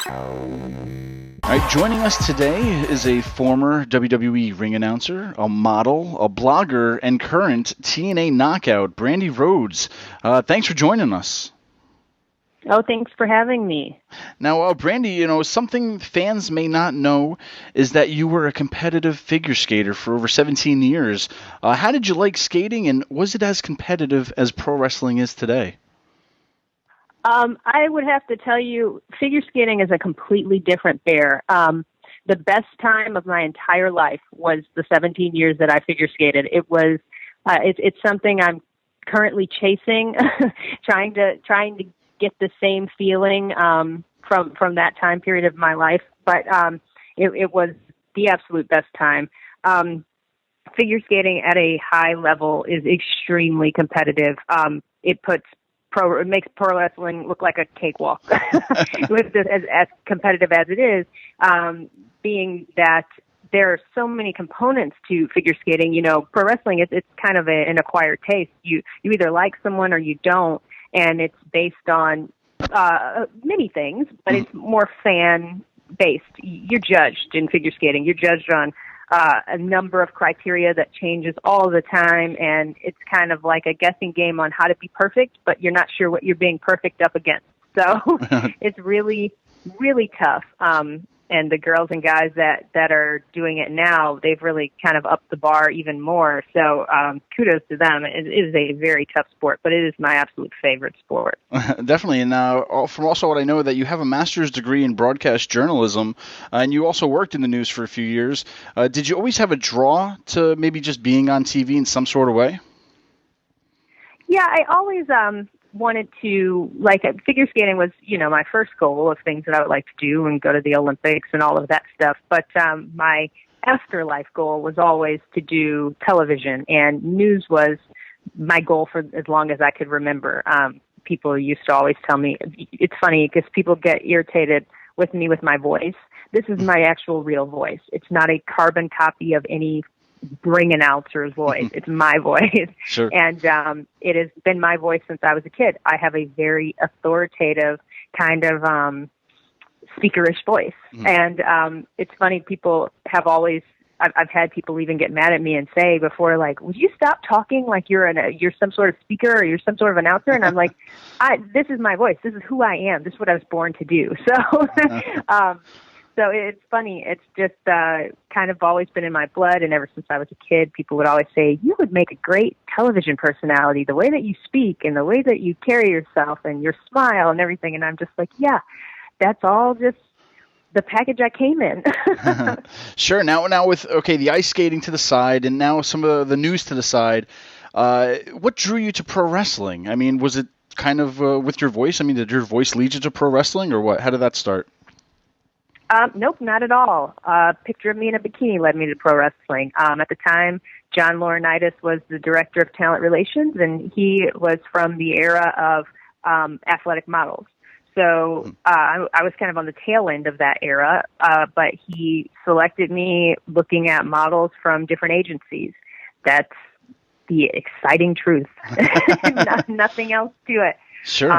All right, joining us today is a former WWE ring announcer, a model, a blogger, and current TNA Knockout Brandi Rhodes. Thanks for joining us. Oh, thanks for having me. Now, Brandi, something fans may not know is that you were a competitive figure skater for over 17 years. How did you like skating, and was it as competitive as pro wrestling is today? I would have to tell you, figure skating is a completely different bear. The best time of my entire life was the 17 years that I figure skated. It was, it's something I'm currently chasing, trying to get the same feeling from that time period of my life. But it was the absolute best time. Figure skating at a high level is extremely competitive. It makes pro wrestling look like a cakewalk, with this, as competitive as it is, being that there are so many components to figure skating. Pro wrestling, it's kind of an acquired taste. You either like someone or you don't, and it's based on many things, but it's more fan-based. You're judged in figure skating. You're judged on a number of criteria that changes all the time, and it's kind of like a guessing game on how to be perfect, but you're not sure what you're being perfect up against. So it's really, really tough. And the girls and guys that are doing it now, they've really kind of upped the bar even more. So kudos to them. It is a very tough sport, but it is my absolute favorite sport. Definitely. And from also what I know, that you have a master's degree in broadcast journalism, and you also worked in the news for a few years. Did you always have a draw to maybe just being on TV in some sort of way? Yeah, I always wanted to, figure skating was, my first goal of things that I would like to do and go to the Olympics and all of that stuff. But my afterlife goal was always to do television, and news was my goal for as long as I could remember. People used to always tell me, it's funny because people get irritated with me with my voice. This is my actual real voice. It's not a carbon copy of any ring announcer's voice. It's my voice. Sure. And it has been my voice since I was a kid. I have a very authoritative kind of speakerish voice. And it's funny, people have always, I've had people even get mad at me and say before, like, would you stop talking like you're some sort of speaker or you're some sort of announcer? And I'm like, this is my voice. This is who I am. This is what I was born to do. So, so it's funny. It's just kind of always been in my blood. And ever since I was a kid, people would always say, you would make a great television personality, the way that you speak and the way that you carry yourself and your smile and everything. And I'm just like, yeah, that's all just the package I came in. Sure. Now with, the ice skating to the side and now some of the news to the side, what drew you to pro wrestling? I mean, was it kind of with your voice? I mean, did your voice lead you to pro wrestling or what? How did that start? Nope, not at all. Picture of me in a bikini led me to pro wrestling. At the time, John Laurinaitis was the director of talent relations, and he was from the era of athletic models. So I was kind of on the tail end of that era, but he selected me looking at models from different agencies. That's the exciting truth. Nothing else to it. Sure.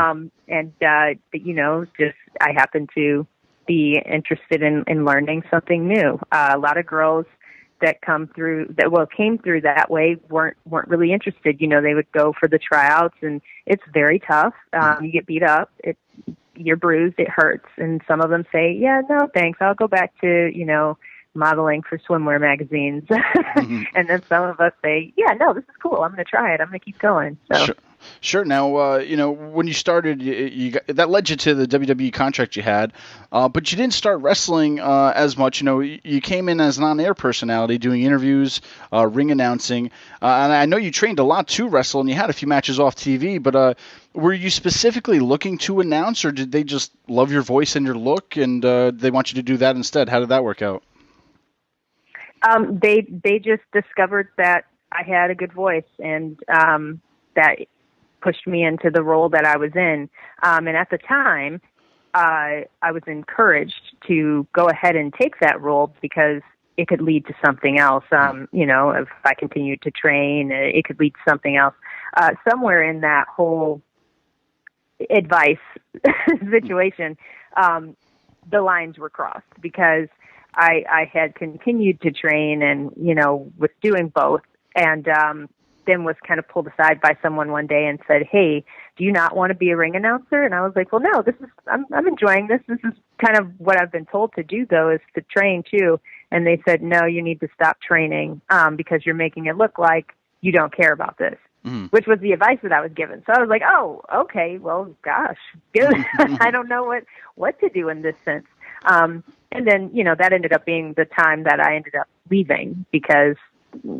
Just I happen to be interested in learning something new. A lot of girls that came through that way weren't really interested. They would go for the tryouts, and it's very tough. You get beat up. You're bruised. It hurts. And some of them say, yeah, no, thanks. I'll go back to, modeling for swimwear magazines. And then some of us say, yeah, no, this is cool. I'm going to try it. I'm going to keep going. So. Sure. Now, when you started, that led you to the WWE contract you had, but you didn't start wrestling as much. You came in as an on-air personality, doing interviews, ring announcing, and I know you trained a lot to wrestle, and you had a few matches off TV. But were you specifically looking to announce, or did they just love your voice and your look, and they want you to do that instead? How did that work out? They just discovered that I had a good voice, and that pushed me into the role that I was in. And at the time, I was encouraged to go ahead and take that role because it could lead to something else. If I continued to train, it could lead to something else. Somewhere in that whole advice situation, the lines were crossed because I had continued to train and, was doing both. And then was kind of pulled aside by someone one day and said, "Hey, do you not want to be a ring announcer?" And I was like, "Well, no, I'm enjoying this. This is kind of what I've been told to do, though, is to train too." And they said, "No, you need to stop training because you're making it look like you don't care about this," which was the advice that I was given. So I was like, "Oh, okay, well, gosh, good. I don't know what to do in this sense." And then, that ended up being the time that I ended up leaving because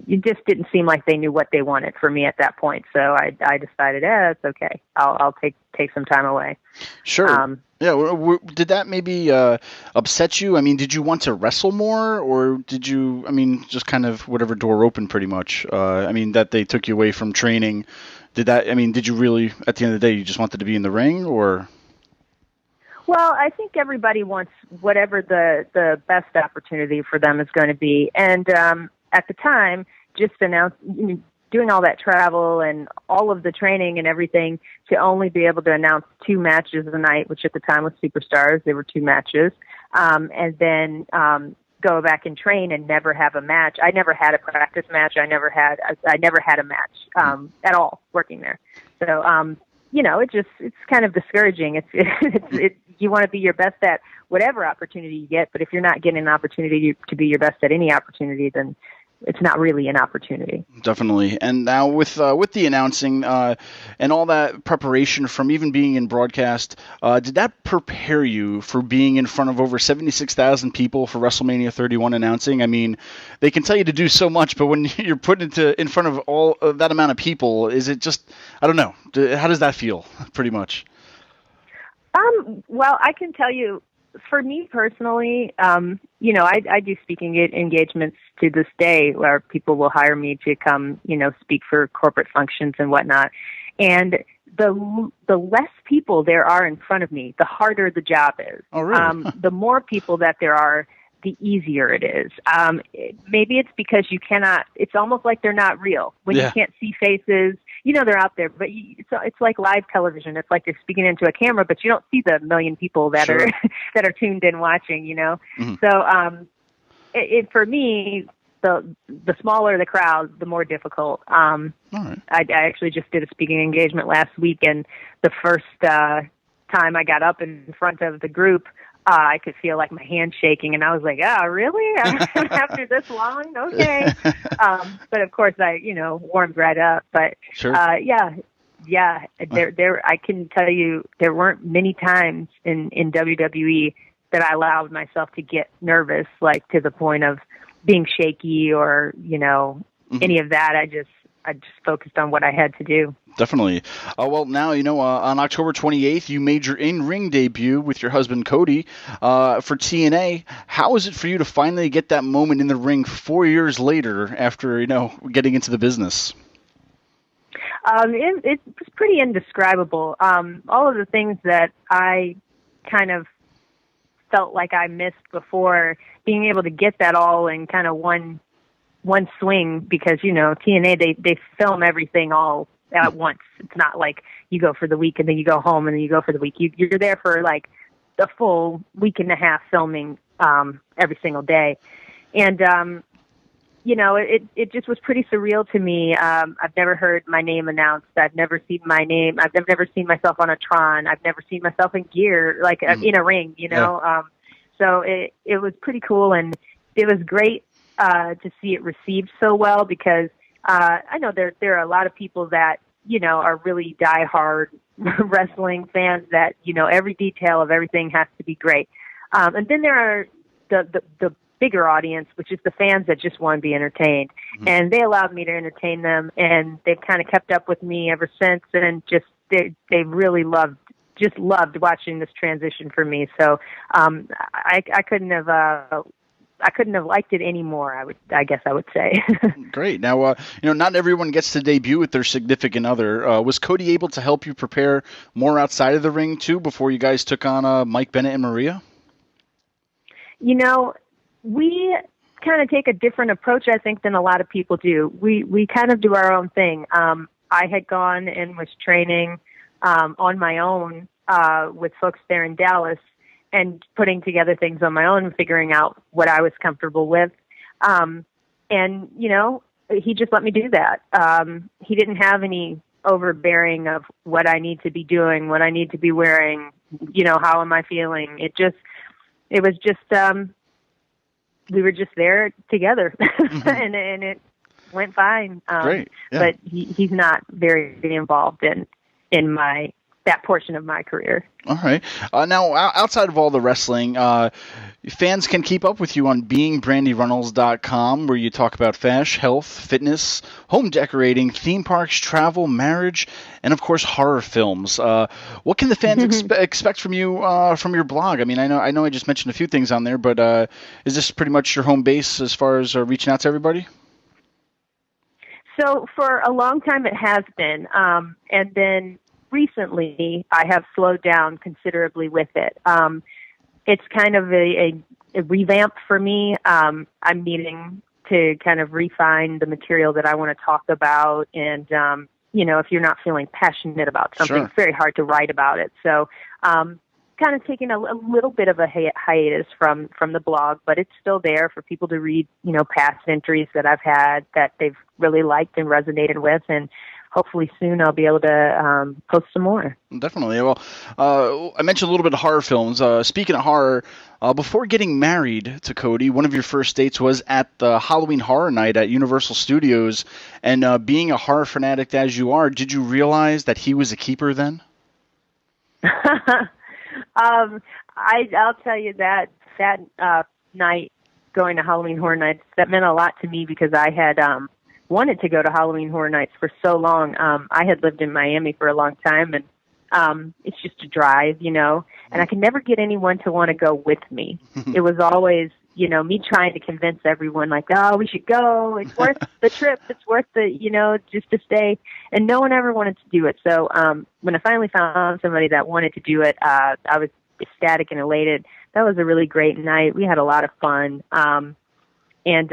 it just didn't seem like they knew what they wanted for me at that point. So I decided, it's okay. I'll take some time away. Sure. Did that maybe upset you? I mean, did you want to wrestle more, or did you, just kind of whatever door opened pretty much? That they took you away from training. Did you really, at the end of the day, you just wanted to be in the ring, or? Well, I think everybody wants whatever the best opportunity for them is going to be. And at the time, just doing all that travel and all of the training and everything to only be able to announce 2 matches a night, which at the time was Superstars. There were 2 matches. And then go back and train and never have a match. I never had a practice match. I never had a match at all working there. So, it's kind of discouraging. You want to be your best at whatever opportunity you get, but if you're not getting an opportunity to be your best at any opportunity, then it's not really an opportunity. Definitely. And now with the announcing and all that preparation from even being in broadcast, did that prepare you for being in front of over 76,000 people for WrestleMania 31 announcing? I mean, they can tell you to do so much, but when you're put in front of all of that amount of people, is it just, I don't know, how does that feel, pretty much? Well, I can tell you, for me personally, I do speaking engagements to this day where people will hire me to come, speak for corporate functions and whatnot. And the less people there are in front of me, the harder the job is. Oh, really? The more people that there are, the easier it is. Maybe it's because it's almost like they're not real. When you can't see faces, they're out there, but it's like live television. It's like you're speaking into a camera, but you don't see the million people that are that are tuned in watching. Mm-hmm. So for me, the smaller the crowd, the more difficult. All right. I actually just did a speaking engagement last week, and the first time I got up in front of the group, I could feel like my hand shaking, and I was like, "Oh, really? After this long? Okay." But of course, I warmed right up. But sure. There. I can tell you, there weren't many times in WWE that I allowed myself to get nervous, like to the point of being shaky or any of that. I just focused on what I had to do. Definitely. Well, now, on October 28th, you made your in-ring debut with your husband, Cody, for TNA. How was it for you to finally get that moment in the ring 4 years later after, getting into the business? It was pretty indescribable. All of the things that I kind of felt like I missed before, being able to get that all in kind of one swing, because, TNA, they film everything all at once. It's not like you go for the week and then you go home and then you go for the week. You're there for like the full week and a half filming every single day. And, it just was pretty surreal to me. I've never heard my name announced. I've never seen my name. I've never seen myself on a Tron. I've never seen myself in gear, like in a ring, So it was pretty cool, and it was great to see it received so well, because I know there are a lot of people that, are really diehard wrestling fans that, every detail of everything has to be great. And then there are the bigger audience, which is the fans that just want to be entertained. Mm-hmm. And they allowed me to entertain them, and they've kind of kept up with me ever since, and just they really loved watching this transition for me. So I couldn't have liked it anymore. I guess I would say. Great. Now, not everyone gets to debut with their significant other. Was Cody able to help you prepare more outside of the ring too before you guys took on Mike Bennett and Maria? We kind of take a different approach, I think, than a lot of people do. We kind of do our own thing. I had gone and was training on my own with folks there in Dallas. putting together things on my own and figuring out what I was comfortable with. And, you know, he just let me do that. He didn't have any overbearing of what I need to be doing, what I need to be wearing, you know, how am I feeling? It was just, we were just there together and it went fine. Great. Yeah. But he's not very involved in that portion of my career. All right. Now, outside of all the wrestling, fans can keep up with you on beingbrandireynolds.com, where you talk about fashion, health, fitness, home decorating, theme parks, travel, marriage, and, of course, horror films. What can the fans expect from you from your blog? I mean, I know I just mentioned a few things on there, but is this pretty much your home base as far as reaching out to everybody? So for a long time it has been, and then recently I have slowed down considerably with it. It's kind of a revamp for me. I'm needing to kind of refine the material that I want to talk about. And, you know, if you're not feeling passionate about something, Sure. It's very hard to write about it. So kind of taking a little bit of a hiatus from the blog, but it's still there for people to read, you know, past entries that I've had that they've really liked and resonated with. And hopefully soon I'll be able to post some more. Definitely. Well, I mentioned a little bit of horror films. Speaking of horror, before getting married to Cody, one of your first dates was at the Halloween Horror Night at Universal Studios. And being a horror fanatic as you are, did you realize that he was a keeper then? I'll tell you that night going to Halloween Horror Nights, that meant a lot to me because I had wanted to go to Halloween Horror Nights for so long. I had lived in Miami for a long time, and it's just a drive, you know, and I could never get anyone to want to go with me. It was always, you know, me trying to convince everyone like, oh, we should go. It's worth the trip. It's worth the, you know, just to stay. And no one ever wanted to do it. So when I finally found somebody that wanted to do it, I was ecstatic and elated. That was a really great night. We had a lot of fun. And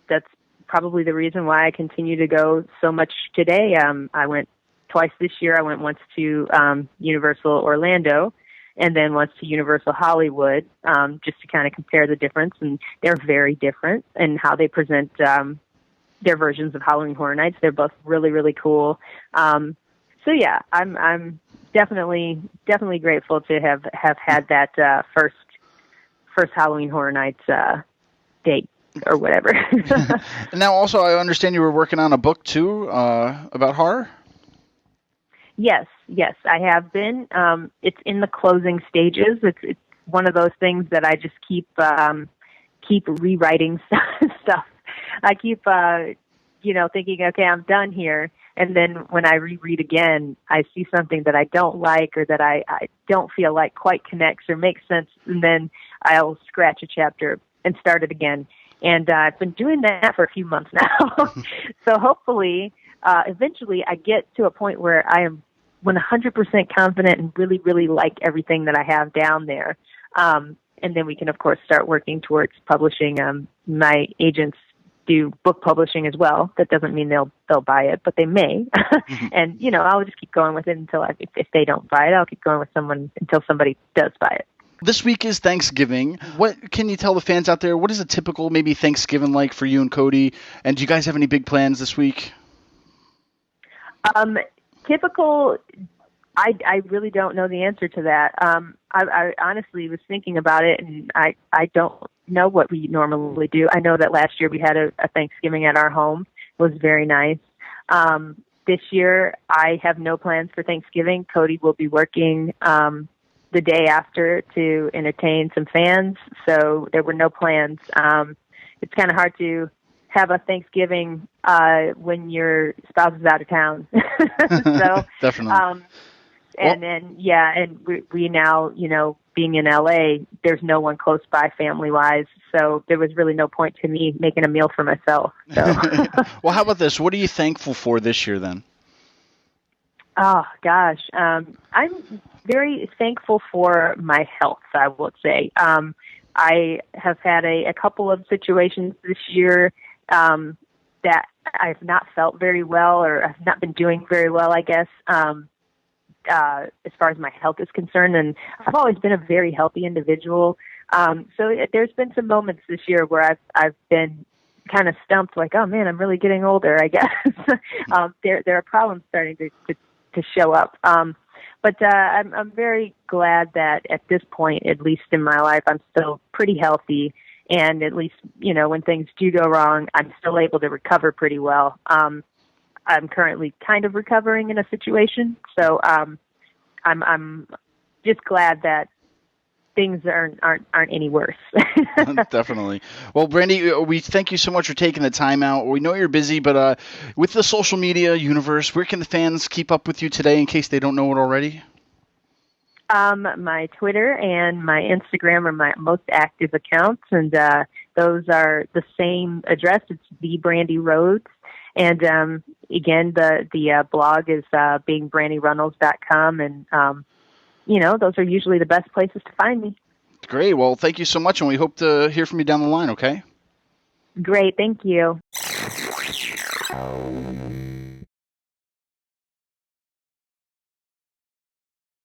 that's probably the reason why I continue to go so much today. I went twice this year. I went once to Universal Orlando and then once to Universal Hollywood, just to kind of compare the difference. And they're very different in how they present their versions of Halloween Horror Nights. They're both really, really cool. So yeah, I'm definitely grateful to have had that first Halloween Horror Nights date or whatever. And now also I understand you were working on a book too about horror? Yes, I have been. It's in the closing stages. It's one of those things that I just keep rewriting stuff. I keep thinking, okay, I'm done here. And then when I reread again, I see something that I don't like or that I don't feel like quite connects or makes sense. And then I'll scratch a chapter and start it again. And I've been doing that for a few months now. So hopefully, eventually I get to a point where I am 100% confident and really, really like everything that I have down there. And then we can, of course, start working towards publishing. My agents do book publishing as well. That doesn't mean they'll buy it, but they may. And, you know, I'll just keep going with it until if they don't buy it, I'll keep going with someone until somebody does buy it. This week is Thanksgiving. What can you tell the fans out there? What is a typical maybe Thanksgiving like for you and Cody? And do you guys have any big plans this week? Typical, I really don't know the answer to that. I honestly was thinking about it, and I don't know what we normally do. I know that last year we had a Thanksgiving at our home. It was very nice. This year I have no plans for Thanksgiving. Cody will be working the day after to entertain some fans, so there were no plans. It's kind of hard to have a Thanksgiving when your spouse is out of town. So definitely. And we now, you know, being in LA, there's no one close by family wise, so there was really no point to me making a meal for myself. So. Well, how about this? What are you thankful for this year then? Oh gosh, I'm very thankful for my health, I would say. I have had a couple of situations this year that I've not felt very well, or I've not been doing very well, I guess. as far as my health is concerned. And I've always been a very healthy individual. There's been some moments this year where I've been kind of stumped, like, oh man, I'm really getting older, I guess. There are problems starting to show up. But I'm very glad that at this point, at least in my life, I'm still pretty healthy. And at least, when things do go wrong, I'm still able to recover pretty well. I'm currently kind of recovering in a situation. So I'm just glad that things aren't any worse. Definitely. Well, Brandi, we thank you so much for taking the time out. We know you're busy, but with the social media universe, where can the fans keep up with you today in case they don't know it already? My Twitter and my Instagram are my most active accounts, and those are the same address. It's the Brandi Rhodes. And again, the blog is beingbrandireynolds.com, and those are usually the best places to find me. Great. Well, thank you so much, and we hope to hear from you down the line, okay? Great. Thank you.